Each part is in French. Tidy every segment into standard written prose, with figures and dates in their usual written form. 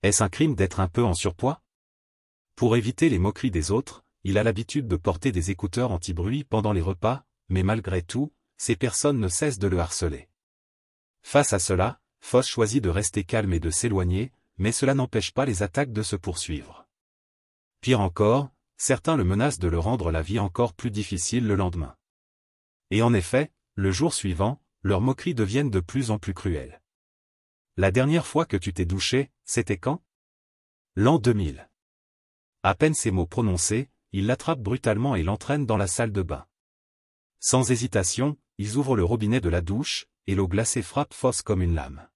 Est-ce un crime d'être un peu en surpoids? Pour éviter les moqueries des autres, il a l'habitude de porter des écouteurs anti-bruit pendant les repas, mais malgré tout, ces personnes ne cessent de le harceler. Face à cela, Foss choisit de rester calme et de s'éloigner, mais cela n'empêche pas les attaques de se poursuivre. Pire encore, certains le menacent de le rendre la vie encore plus difficile le lendemain. Et en effet, le jour suivant, leurs moqueries deviennent de plus en plus cruelles. La dernière fois que tu t'es douché, c'était quand? L'an 2000. À peine ces mots prononcés, il l'attrape brutalement et l'entraîne dans la salle de bain. Sans hésitation, ils ouvrent le robinet de la douche, et l'eau glacée frappe Foss comme une lame.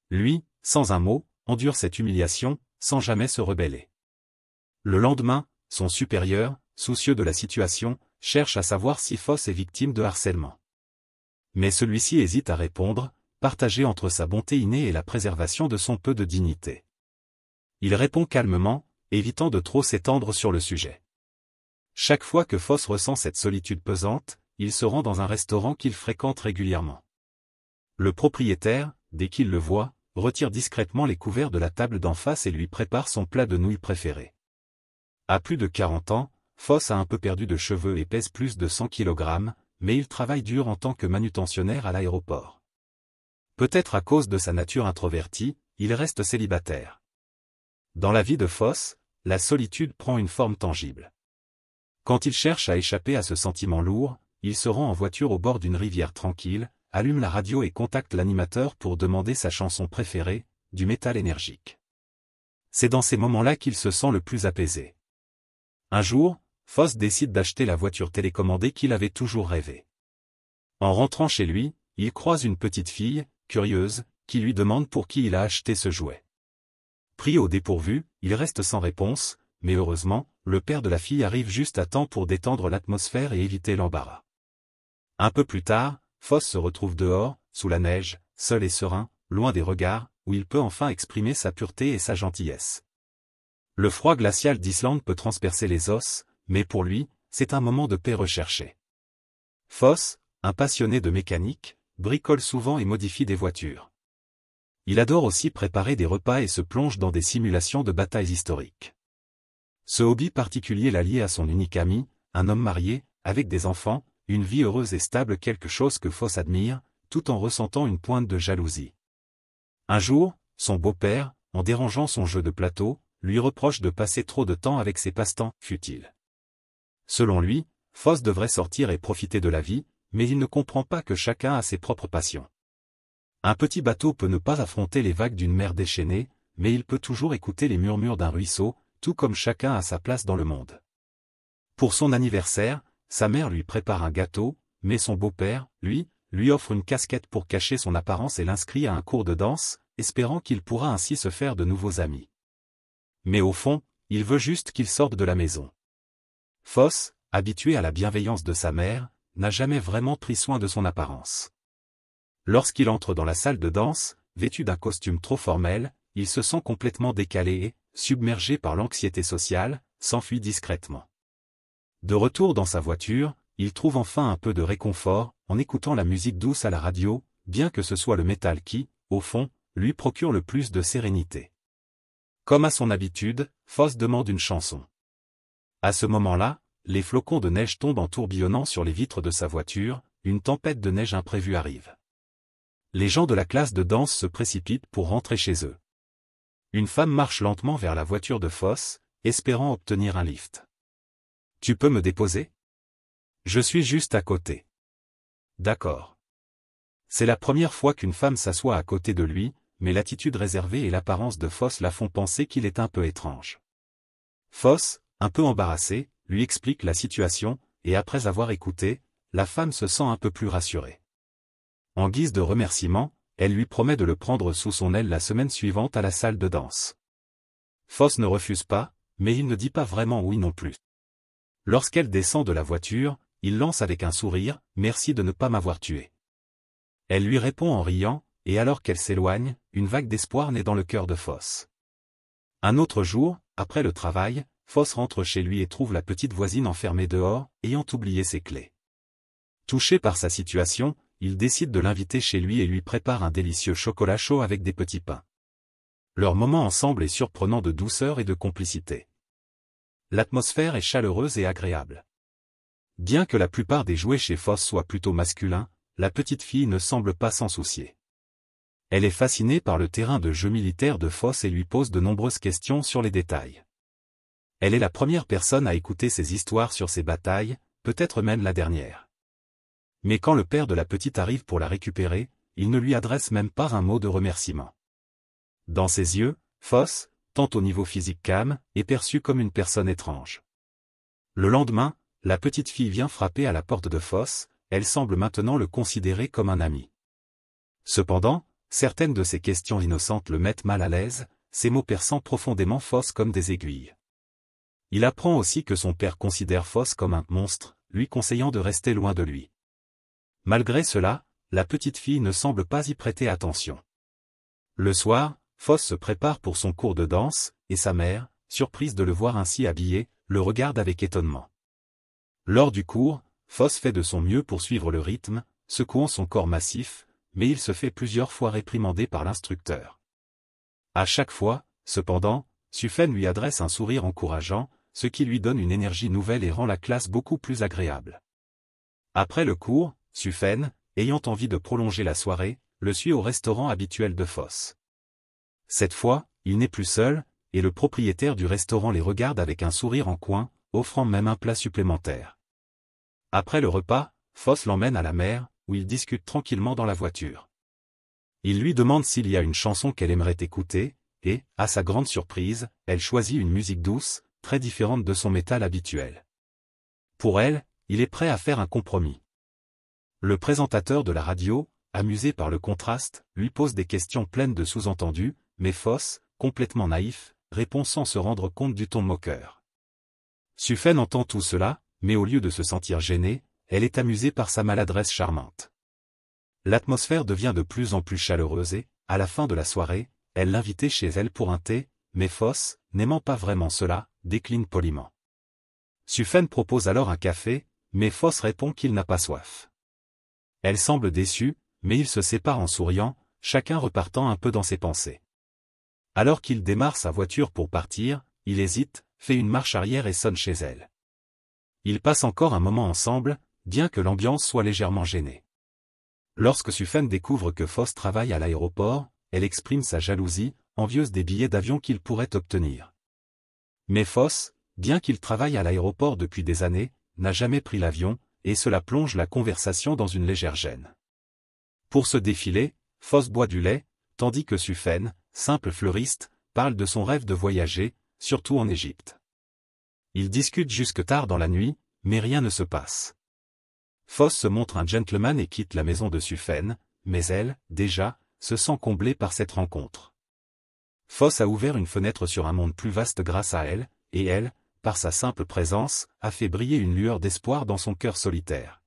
Lui, sans un mot, endure cette humiliation, sans jamais se rebeller. Le lendemain, son supérieur, soucieux de la situation, cherche à savoir si Foss est victime de harcèlement. Mais celui-ci hésite à répondre, partagé entre sa bonté innée et la préservation de son peu de dignité. Il répond calmement, évitant de trop s'étendre sur le sujet. Chaque fois que Foss ressent cette solitude pesante, il se rend dans un restaurant qu'il fréquente régulièrement. Le propriétaire, dès qu'il le voit, retire discrètement les couverts de la table d'en face et lui prépare son plat de nouilles préféré. À plus de 40 ans, Foss a un peu perdu de cheveux et pèse plus de 100 kg, mais il travaille dur en tant que manutentionnaire à l'aéroport. Peut-être à cause de sa nature introvertie, il reste célibataire. Dans la vie de Foss, la solitude prend une forme tangible. Quand il cherche à échapper à ce sentiment lourd, il se rend en voiture au bord d'une rivière tranquille, allume la radio et contacte l'animateur pour demander sa chanson préférée, du métal énergique. C'est dans ces moments-là qu'il se sent le plus apaisé. Un jour, Foss décide d'acheter la voiture télécommandée qu'il avait toujours rêvé. En rentrant chez lui, il croise une petite fille, curieuse, qui lui demande pour qui il a acheté ce jouet. Pris au dépourvu, il reste sans réponse, mais heureusement, le père de la fille arrive juste à temps pour détendre l'atmosphère et éviter l'embarras. Un peu plus tard, Foss se retrouve dehors, sous la neige, seul et serein, loin des regards, où il peut enfin exprimer sa pureté et sa gentillesse. Le froid glacial d'Islande peut transpercer les os, mais pour lui, c'est un moment de paix recherché. Foss, un passionné de mécanique, bricole souvent et modifie des voitures. Il adore aussi préparer des repas et se plonge dans des simulations de batailles historiques. Ce hobby particulier l'a lié à son unique ami, un homme marié, avec des enfants, une vie heureuse et stable, quelque chose que Foss admire, tout en ressentant une pointe de jalousie. Un jour, son beau-père, en dérangeant son jeu de plateau, lui reproche de passer trop de temps avec ses passe-temps futiles. Selon lui, Foss devrait sortir et profiter de la vie, mais il ne comprend pas que chacun a ses propres passions. Un petit bateau peut ne pas affronter les vagues d'une mer déchaînée, mais il peut toujours écouter les murmures d'un ruisseau, tout comme chacun a sa place dans le monde. Pour son anniversaire, sa mère lui prépare un gâteau, mais son beau-père, lui offre une casquette pour cacher son apparence et l'inscrit à un cours de danse, espérant qu'il pourra ainsi se faire de nouveaux amis. Mais au fond, il veut juste qu'il sorte de la maison. Foss, habitué à la bienveillance de sa mère, n'a jamais vraiment pris soin de son apparence. Lorsqu'il entre dans la salle de danse, vêtu d'un costume trop formel, il se sent complètement décalé et, submergé par l'anxiété sociale, s'enfuit discrètement. De retour dans sa voiture, il trouve enfin un peu de réconfort, en écoutant la musique douce à la radio, bien que ce soit le métal qui, au fond, lui procure le plus de sérénité. Comme à son habitude, Foss demande une chanson. À ce moment-là, les flocons de neige tombent en tourbillonnant sur les vitres de sa voiture, une tempête de neige imprévue arrive. Les gens de la classe de danse se précipitent pour rentrer chez eux. Une femme marche lentement vers la voiture de Foss, espérant obtenir un lift. « Tu peux me déposer ? Je suis juste à côté. » D'accord. C'est la première fois qu'une femme s'assoit à côté de lui, mais l'attitude réservée et l'apparence de Foss la font penser qu'il est un peu étrange. Foss, un peu embarrassé, lui explique la situation, et après avoir écouté, la femme se sent un peu plus rassurée. En guise de remerciement, elle lui promet de le prendre sous son aile la semaine suivante à la salle de danse. Foss ne refuse pas, mais il ne dit pas vraiment oui non plus. Lorsqu'elle descend de la voiture, il lance avec un sourire « Merci de ne pas m'avoir tué ». Elle lui répond en riant, et alors qu'elle s'éloigne, une vague d'espoir naît dans le cœur de Foss. Un autre jour, après le travail, Foss rentre chez lui et trouve la petite voisine enfermée dehors, ayant oublié ses clés. Touché par sa situation, il décide de l'inviter chez lui et lui prépare un délicieux chocolat chaud avec des petits pains. Leur moment ensemble est surprenant de douceur et de complicité. L'atmosphère est chaleureuse et agréable. Bien que la plupart des jouets chez Foss soient plutôt masculins, la petite fille ne semble pas s'en soucier. Elle est fascinée par le terrain de jeu militaire de Foss et lui pose de nombreuses questions sur les détails. Elle est la première personne à écouter ses histoires sur ses batailles, peut-être même la dernière. Mais quand le père de la petite arrive pour la récupérer, il ne lui adresse même pas un mot de remerciement. Dans ses yeux, Foss, tant au niveau physique qu'âme, est perçu comme une personne étrange. Le lendemain, la petite fille vient frapper à la porte de Foss, elle semble maintenant le considérer comme un ami. Cependant, certaines de ses questions innocentes le mettent mal à l'aise, ses mots perçant profondément Foss comme des aiguilles. Il apprend aussi que son père considère Foss comme un monstre, lui conseillant de rester loin de lui. Malgré cela, la petite fille ne semble pas y prêter attention. Le soir, Foss se prépare pour son cours de danse, et sa mère, surprise de le voir ainsi habillé, le regarde avec étonnement. Lors du cours, Foss fait de son mieux pour suivre le rythme, secouant son corps massif, mais il se fait plusieurs fois réprimander par l'instructeur. À chaque fois, cependant, Sufen lui adresse un sourire encourageant, ce qui lui donne une énergie nouvelle et rend la classe beaucoup plus agréable. Après le cours, Sufen, ayant envie de prolonger la soirée, le suit au restaurant habituel de Foss. Cette fois, il n'est plus seul, et le propriétaire du restaurant les regarde avec un sourire en coin, offrant même un plat supplémentaire. Après le repas, Foss l'emmène à la mer, où ils discutent tranquillement dans la voiture. Il lui demande s'il y a une chanson qu'elle aimerait écouter, et, à sa grande surprise, elle choisit une musique douce, très différente de son métal habituel. Pour elle, il est prêt à faire un compromis. Le présentateur de la radio, amusé par le contraste, lui pose des questions pleines de sous-entendus, mais Foss, complètement naïf, répond sans se rendre compte du ton moqueur. Sufen entend tout cela, mais au lieu de se sentir gênée, elle est amusée par sa maladresse charmante. L'atmosphère devient de plus en plus chaleureuse et, à la fin de la soirée, elle l'invitait chez elle pour un thé, mais Foss, n'aimant pas vraiment cela, décline poliment. Sufen propose alors un café, mais Foss répond qu'il n'a pas soif. Elle semble déçue, mais ils se séparent en souriant, chacun repartant un peu dans ses pensées. Alors qu'il démarre sa voiture pour partir, il hésite, fait une marche arrière et sonne chez elle. Ils passent encore un moment ensemble, bien que l'ambiance soit légèrement gênée. Lorsque Sufen découvre que Foss travaille à l'aéroport, elle exprime sa jalousie, envieuse des billets d'avion qu'il pourrait obtenir. Mais Foss, bien qu'il travaille à l'aéroport depuis des années, n'a jamais pris l'avion, et cela plonge la conversation dans une légère gêne. Pour ce défilé, Foss boit du lait, tandis que Sufen, simple fleuriste, parle de son rêve de voyager, surtout en Égypte. Ils discutent jusque tard dans la nuit, mais rien ne se passe. Foss se montre un gentleman et quitte la maison de Sufen, mais elle, déjà, se sent comblée par cette rencontre. Foss a ouvert une fenêtre sur un monde plus vaste grâce à elle, et elle, par sa simple présence, a fait briller une lueur d'espoir dans son cœur solitaire.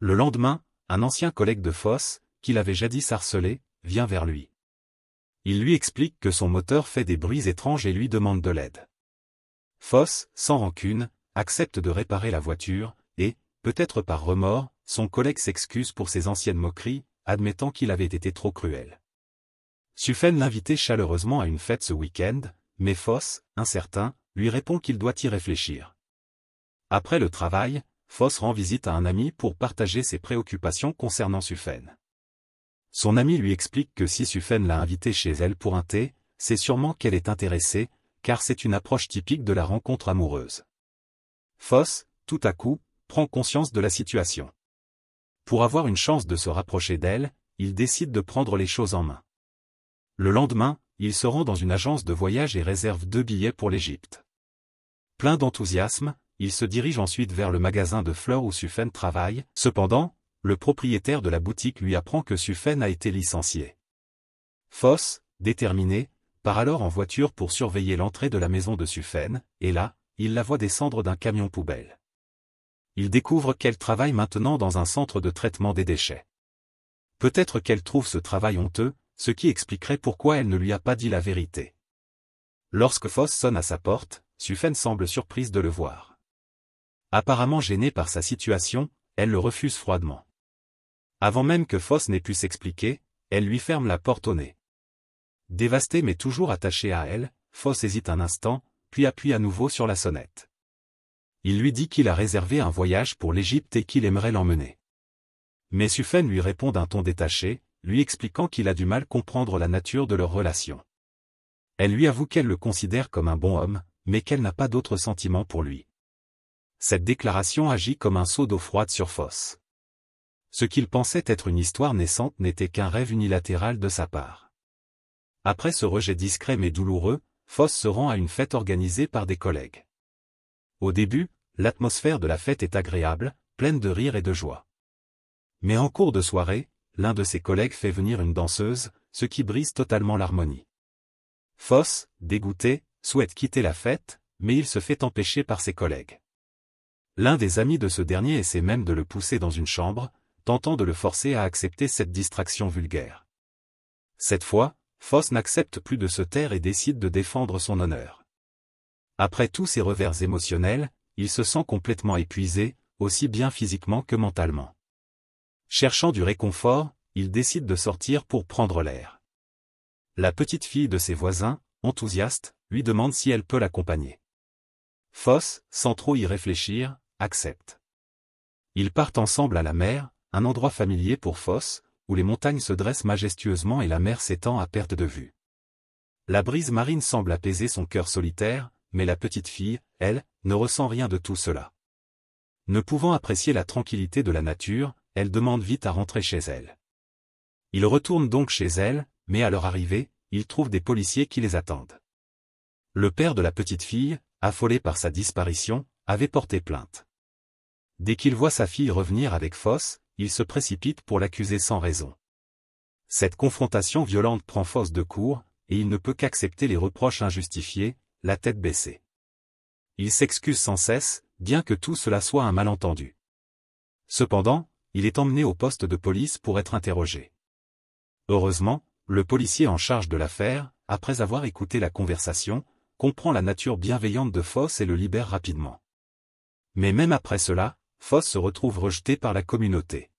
Le lendemain, un ancien collègue de Foss, qu'il avait jadis harcelé, vient vers lui. Il lui explique que son moteur fait des bruits étranges et lui demande de l'aide. Foss, sans rancune, accepte de réparer la voiture, et, peut-être par remords, son collègue s'excuse pour ses anciennes moqueries, admettant qu'il avait été trop cruel. Sufen l'invitait chaleureusement à une fête ce week-end, mais Foss, incertain, lui répond qu'il doit y réfléchir. Après le travail, Foss rend visite à un ami pour partager ses préoccupations concernant Sufen. Son ami lui explique que si Sufen l'a invité chez elle pour un thé, c'est sûrement qu'elle est intéressée, car c'est une approche typique de la rencontre amoureuse. Foss, tout à coup, prend conscience de la situation. Pour avoir une chance de se rapprocher d'elle, il décide de prendre les choses en main. Le lendemain, il se rend dans une agence de voyage et réserve 2 billets pour l'Égypte. Plein d'enthousiasme, il se dirige ensuite vers le magasin de fleurs où Sufen travaille. Cependant, le propriétaire de la boutique lui apprend que Sufen a été licencié. Foss, déterminé, part alors en voiture pour surveiller l'entrée de la maison de Sufen, et là, il la voit descendre d'un camion poubelle. Il découvre qu'elle travaille maintenant dans un centre de traitement des déchets. Peut-être qu'elle trouve ce travail honteux, ce qui expliquerait pourquoi elle ne lui a pas dit la vérité. Lorsque Foss sonne à sa porte, Sufen semble surprise de le voir. Apparemment gênée par sa situation, elle le refuse froidement. Avant même que Foss n'ait pu s'expliquer, elle lui ferme la porte au nez. Dévasté mais toujours attaché à elle, Foss hésite un instant, puis appuie à nouveau sur la sonnette. Il lui dit qu'il a réservé un voyage pour l'Égypte et qu'il aimerait l'emmener. Mais Sufen lui répond d'un ton détaché, lui expliquant qu'il a du mal à comprendre la nature de leur relation. Elle lui avoue qu'elle le considère comme un bon homme, mais qu'elle n'a pas d'autres sentiments pour lui. Cette déclaration agit comme un seau d'eau froide sur Foss. Ce qu'il pensait être une histoire naissante n'était qu'un rêve unilatéral de sa part. Après ce rejet discret mais douloureux, Foss se rend à une fête organisée par des collègues. Au début, l'atmosphère de la fête est agréable, pleine de rire et de joie. Mais en cours de soirée, l'un de ses collègues fait venir une danseuse, ce qui brise totalement l'harmonie. Foss, dégoûté, souhaite quitter la fête, mais il se fait empêcher par ses collègues. L'un des amis de ce dernier essaie même de le pousser dans une chambre, tentant de le forcer à accepter cette distraction vulgaire. Cette fois, Foss n'accepte plus de se taire et décide de défendre son honneur. Après tous ces revers émotionnels, il se sent complètement épuisé, aussi bien physiquement que mentalement. Cherchant du réconfort, il décide de sortir pour prendre l'air. La petite fille de ses voisins, enthousiaste, lui demande si elle peut l'accompagner. Foss, sans trop y réfléchir, accepte. Ils partent ensemble à la mer, un endroit familier pour Foss, où les montagnes se dressent majestueusement et la mer s'étend à perte de vue. La brise marine semble apaiser son cœur solitaire, mais la petite fille, elle, ne ressent rien de tout cela. Ne pouvant apprécier la tranquillité de la nature, elle demande vite à rentrer chez elle. Ils retournent donc chez elle, mais à leur arrivée, ils trouvent des policiers qui les attendent. Le père de la petite fille, affolé par sa disparition, avait porté plainte. Dès qu'il voit sa fille revenir avec Foss, il se précipite pour l'accuser sans raison. Cette confrontation violente prend Foss de court, et il ne peut qu'accepter les reproches injustifiés, la tête baissée. Il s'excuse sans cesse, bien que tout cela soit un malentendu. Cependant, il est emmené au poste de police pour être interrogé. Heureusement, le policier en charge de l'affaire, après avoir écouté la conversation, comprend la nature bienveillante de Foss et le libère rapidement. Mais même après cela, Foss se retrouve rejeté par la communauté.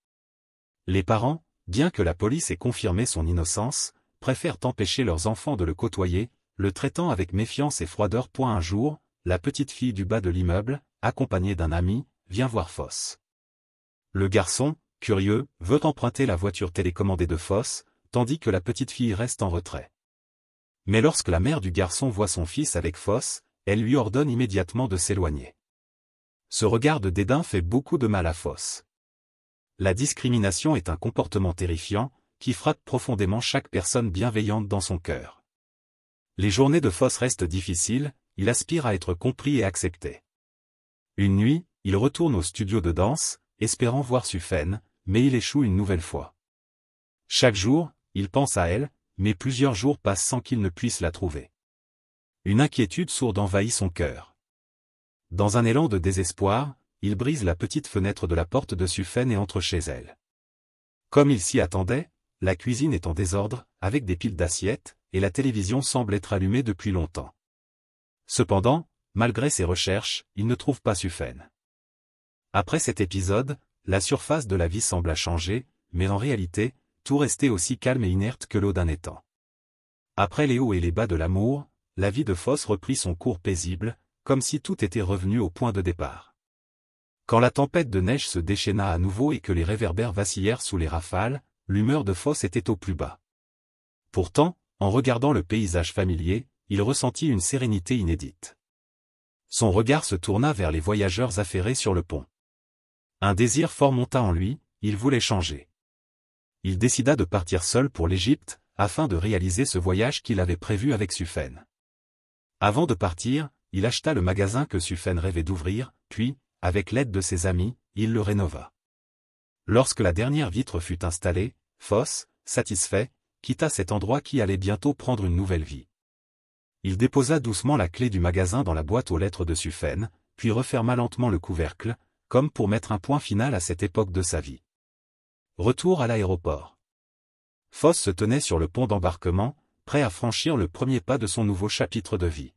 Les parents, bien que la police ait confirmé son innocence, préfèrent empêcher leurs enfants de le côtoyer, le traitant avec méfiance et froideur. Un jour, la petite fille du bas de l'immeuble, accompagnée d'un ami, vient voir Foss. Le garçon, curieux, veut emprunter la voiture télécommandée de Foss, tandis que la petite fille reste en retrait. Mais lorsque la mère du garçon voit son fils avec Foss, elle lui ordonne immédiatement de s'éloigner. Ce regard de dédain fait beaucoup de mal à Foss. La discrimination est un comportement terrifiant, qui frappe profondément chaque personne bienveillante dans son cœur. Les journées de Foss restent difficiles, il aspire à être compris et accepté. Une nuit, il retourne au studio de danse, espérant voir Sufen, mais il échoue une nouvelle fois. Chaque jour, il pense à elle, mais plusieurs jours passent sans qu'il ne puisse la trouver. Une inquiétude sourde envahit son cœur. Dans un élan de désespoir, il brise la petite fenêtre de la porte de Sufen et entre chez elle. Comme il s'y attendait, la cuisine est en désordre, avec des piles d'assiettes, et la télévision semble être allumée depuis longtemps. Cependant, malgré ses recherches, il ne trouve pas Sufen. Après cet épisode, la surface de la vie semble changer, mais en réalité, tout restait aussi calme et inerte que l'eau d'un étang. Après les hauts et les bas de l'amour, la vie de Foss reprit son cours paisible, comme si tout était revenu au point de départ. Quand la tempête de neige se déchaîna à nouveau et que les réverbères vacillèrent sous les rafales, l'humeur de Foss était au plus bas. Pourtant, en regardant le paysage familier, il ressentit une sérénité inédite. Son regard se tourna vers les voyageurs affairés sur le pont. Un désir fort monta en lui, il voulait changer. Il décida de partir seul pour l'Égypte, afin de réaliser ce voyage qu'il avait prévu avec Sufen. Avant de partir, il acheta le magasin que Sufen rêvait d'ouvrir, puis, avec l'aide de ses amis, il le rénova. Lorsque la dernière vitre fut installée, Foss, satisfait, quitta cet endroit qui allait bientôt prendre une nouvelle vie. Il déposa doucement la clé du magasin dans la boîte aux lettres de Sufen, puis referma lentement le couvercle, comme pour mettre un point final à cette époque de sa vie. Retour à l'aéroport. Foss se tenait sur le pont d'embarquement, prêt à franchir le premier pas de son nouveau chapitre de vie.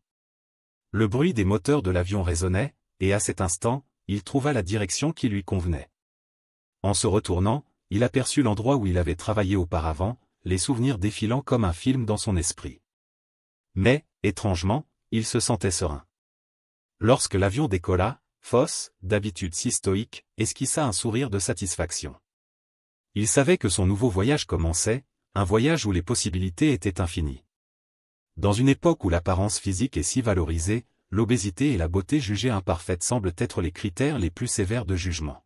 Le bruit des moteurs de l'avion résonnait, et à cet instant, il trouva la direction qui lui convenait. En se retournant, il aperçut l'endroit où il avait travaillé auparavant, les souvenirs défilant comme un film dans son esprit. Mais, étrangement, il se sentait serein. Lorsque l'avion décolla, Foss, d'habitude si stoïque, esquissa un sourire de satisfaction. Il savait que son nouveau voyage commençait, un voyage où les possibilités étaient infinies. Dans une époque où l'apparence physique est si valorisée, l'obésité et la beauté jugées imparfaites semblent être les critères les plus sévères de jugement.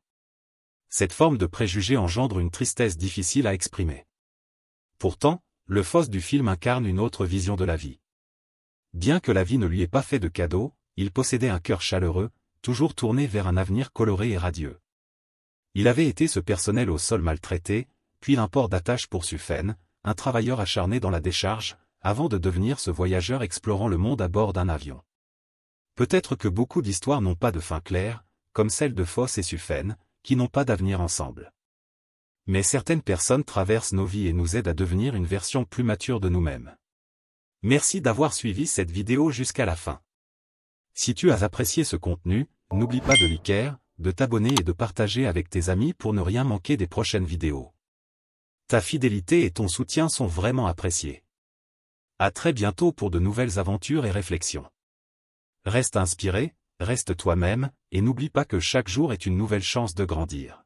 Cette forme de préjugé engendre une tristesse difficile à exprimer. Pourtant, le Foss du film incarne une autre vision de la vie. Bien que la vie ne lui ait pas fait de cadeaux, il possédait un cœur chaleureux, toujours tourné vers un avenir coloré et radieux. Il avait été ce personnel au sol maltraité, puis un port d'attache pour Suffen, un travailleur acharné dans la décharge, avant de devenir ce voyageur explorant le monde à bord d'un avion. Peut-être que beaucoup d'histoires n'ont pas de fin claire, comme celle de Foss et Suffen, qui n'ont pas d'avenir ensemble. Mais certaines personnes traversent nos vies et nous aident à devenir une version plus mature de nous-mêmes. Merci d'avoir suivi cette vidéo jusqu'à la fin. Si tu as apprécié ce contenu, n'oublie pas de liker, de t'abonner et de partager avec tes amis pour ne rien manquer des prochaines vidéos. Ta fidélité et ton soutien sont vraiment appréciés. À très bientôt pour de nouvelles aventures et réflexions. Reste inspiré, reste toi-même, et n'oublie pas que chaque jour est une nouvelle chance de grandir.